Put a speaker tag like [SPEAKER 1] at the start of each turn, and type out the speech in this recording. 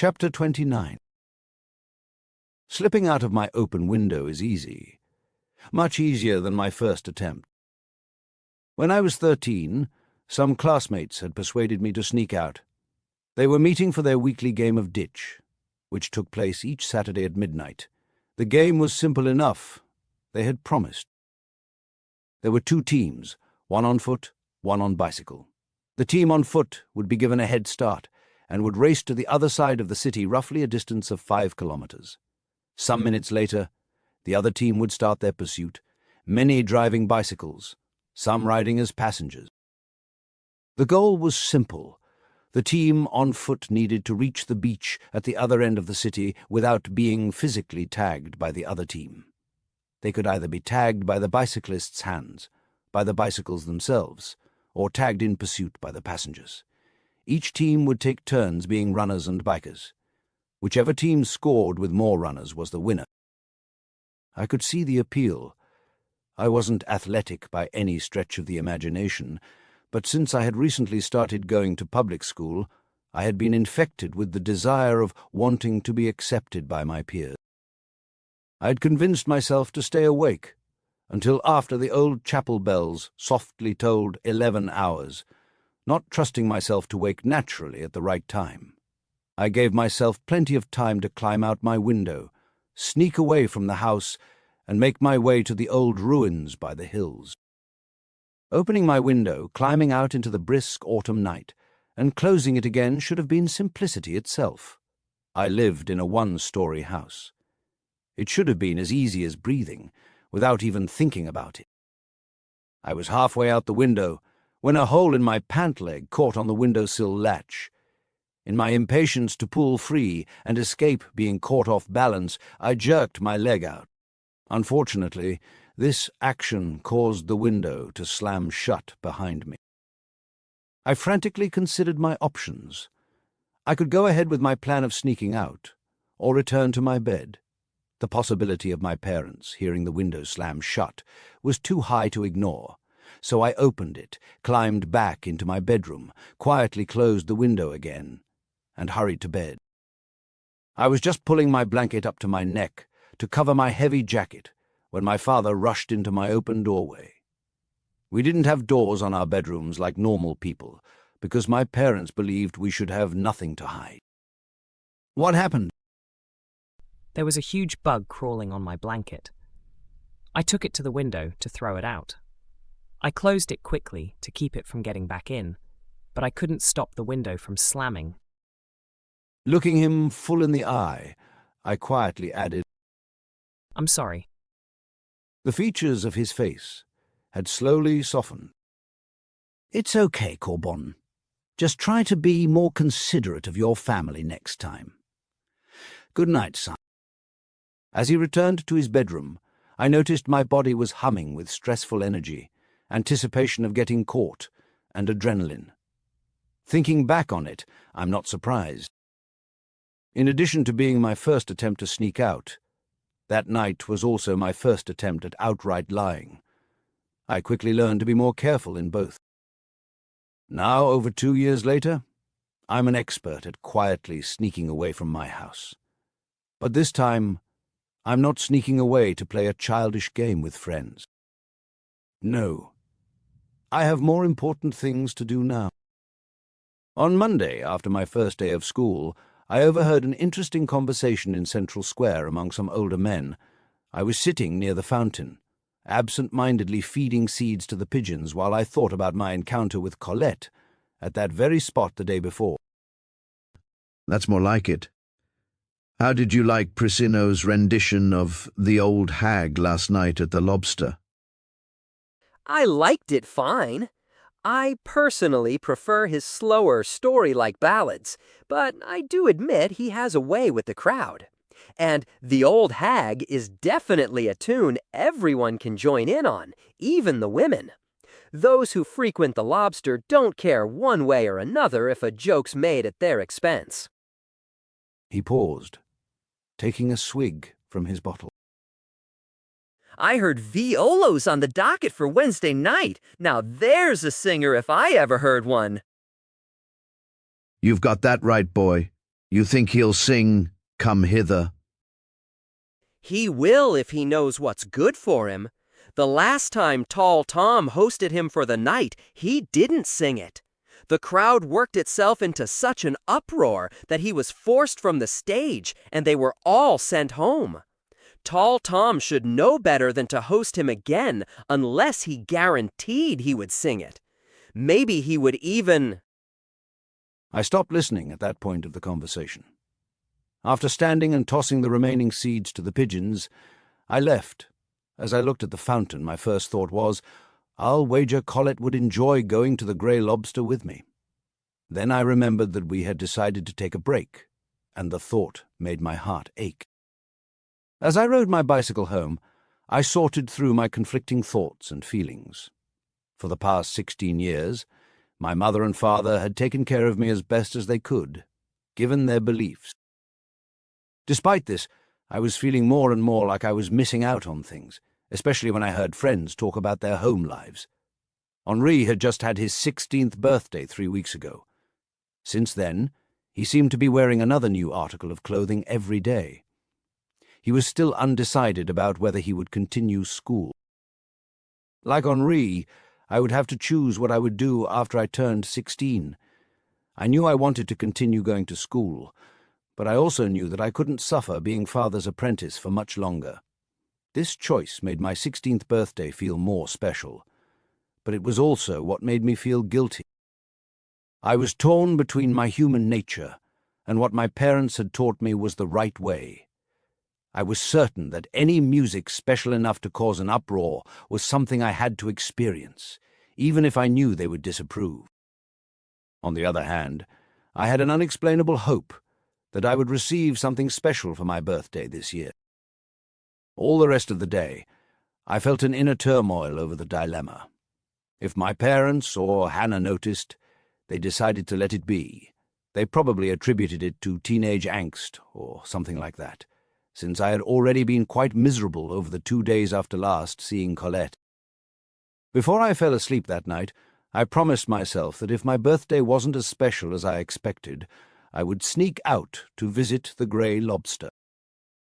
[SPEAKER 1] Chapter 29. Slipping out of my open window is easy, much easier than my first attempt. When I was 13, some classmates had persuaded me to sneak out. They were meeting for their weekly game of ditch, which took place each Saturday at midnight. The game was simple enough. They had promised. There were two teams, one on foot, one on bicycle. The team on foot would be given a head start and would race to the other side of the city, roughly a distance of 5 kilometers. Some minutes later, the other team would start their pursuit, many driving bicycles, some riding as passengers. The goal was simple. The team on foot needed to reach the beach at the other end of the city without being physically tagged by the other team. They could either be tagged by the bicyclists' hands, by the bicycles themselves, or tagged in pursuit by the passengers. Each team would take turns being runners and bikers. Whichever team scored with more runners was the winner. I could see the appeal. I wasn't athletic by any stretch of the imagination, but since I had recently started going to public school, I had been infected with the desire of wanting to be accepted by my peers. I had convinced myself to stay awake until after the old chapel bells softly tolled 11 hours, not trusting myself to wake naturally at the right time. I gave myself plenty of time to climb out my window, sneak away from the house, and make my way to the old ruins by the hills. Opening my window, climbing out into the brisk autumn night, and closing it again should have been simplicity itself. I lived in a 1-story house. It should have been as easy as breathing, without even thinking about it. I was halfway out the window when a hole in my pant leg caught on the windowsill latch. In my impatience to pull free and escape being caught off balance, I jerked my leg out. Unfortunately, this action caused the window to slam shut behind me. I frantically considered my options. I could go ahead with my plan of sneaking out, or return to my bed. The possibility of my parents hearing the window slam shut was too high to ignore, so I opened it, climbed back into my bedroom, quietly closed the window again, and hurried to bed. I was just pulling my blanket up to my neck to cover my heavy jacket when my father rushed into my open doorway. We didn't have doors on our bedrooms like normal people, because my parents believed we should have nothing to hide. What happened?
[SPEAKER 2] There was a huge bug crawling on my blanket. I took it to the window to throw it out. I closed it quickly to keep it from getting back in, but I couldn't stop the window from slamming.
[SPEAKER 1] Looking him full in the eye, I quietly added,
[SPEAKER 2] "I'm sorry."
[SPEAKER 1] The features of his face had slowly softened. "It's okay, Corban. Just try to be more considerate of your family next time. Good night, son." As he returned to his bedroom, I noticed my body was humming with stressful energy, anticipation of getting caught, and adrenaline. Thinking back on it, I'm not surprised. In addition to being my first attempt to sneak out, that night was also my first attempt at outright lying. I quickly learned to be more careful in both. Now, over 2 years later, I'm an expert at quietly sneaking away from my house. But this time, I'm not sneaking away to play a childish game with friends. No, I have more important things to do now. On Monday, after my first day of school, I overheard an interesting conversation in Central Square among some older men. I was sitting near the fountain, absent-mindedly feeding seeds to the pigeons while I thought about my encounter with Colette at that very spot the day before.
[SPEAKER 3] That's more like it. How did you like Priscino's rendition of The Old Hag last night at the Lobster?
[SPEAKER 4] I liked it fine. I personally prefer his slower, story-like ballads, but I do admit he has a way with the crowd. And The Old Hag is definitely a tune everyone can join in on, even the women. Those who frequent the Lobster don't care one way or another if a joke's made at their expense.
[SPEAKER 1] He paused, taking a swig from his bottle.
[SPEAKER 4] I heard Violo's on the docket for Wednesday night. Now there's a singer if I ever heard one.
[SPEAKER 3] You've got that right, boy. You think he'll sing, "Come Hither"?
[SPEAKER 4] He will if he knows what's good for him. The last time Tall Tom hosted him for the night, he didn't sing it. The crowd worked itself into such an uproar that he was forced from the stage and they were all sent home. Tall Tom should know better than to host him again unless he guaranteed he would sing it. Maybe he would even...
[SPEAKER 1] I stopped listening at that point of the conversation. After standing and tossing the remaining seeds to the pigeons, I left. As I looked at the fountain, my first thought was, I'll wager Colette would enjoy going to the Grey Lobster with me. Then I remembered that we had decided to take a break, and the thought made my heart ache. As I rode my bicycle home, I sorted through my conflicting thoughts and feelings. For the past 16 years, my mother and father had taken care of me as best as they could, given their beliefs. Despite this, I was feeling more and more like I was missing out on things, especially when I heard friends talk about their home lives. Henri had just had his 16th birthday 3 weeks ago. Since then, he seemed to be wearing another new article of clothing every day. He was still undecided about whether he would continue school. Like Henri, I would have to choose what I would do after I turned 16. I knew I wanted to continue going to school, but I also knew that I couldn't suffer being father's apprentice for much longer. This choice made my 16th birthday feel more special, but it was also what made me feel guilty. I was torn between my human nature and what my parents had taught me was the right way. I was certain that any music special enough to cause an uproar was something I had to experience, even if I knew they would disapprove. On the other hand, I had an unexplainable hope that I would receive something special for my birthday this year. All the rest of the day, I felt an inner turmoil over the dilemma. If my parents or Hannah noticed, they decided to let it be. They probably attributed it to teenage angst or something like that, since I had already been quite miserable over the 2 days after last seeing Colette. Before I fell asleep that night, I promised myself that if my birthday wasn't as special as I expected, I would sneak out to visit the Grey Lobster.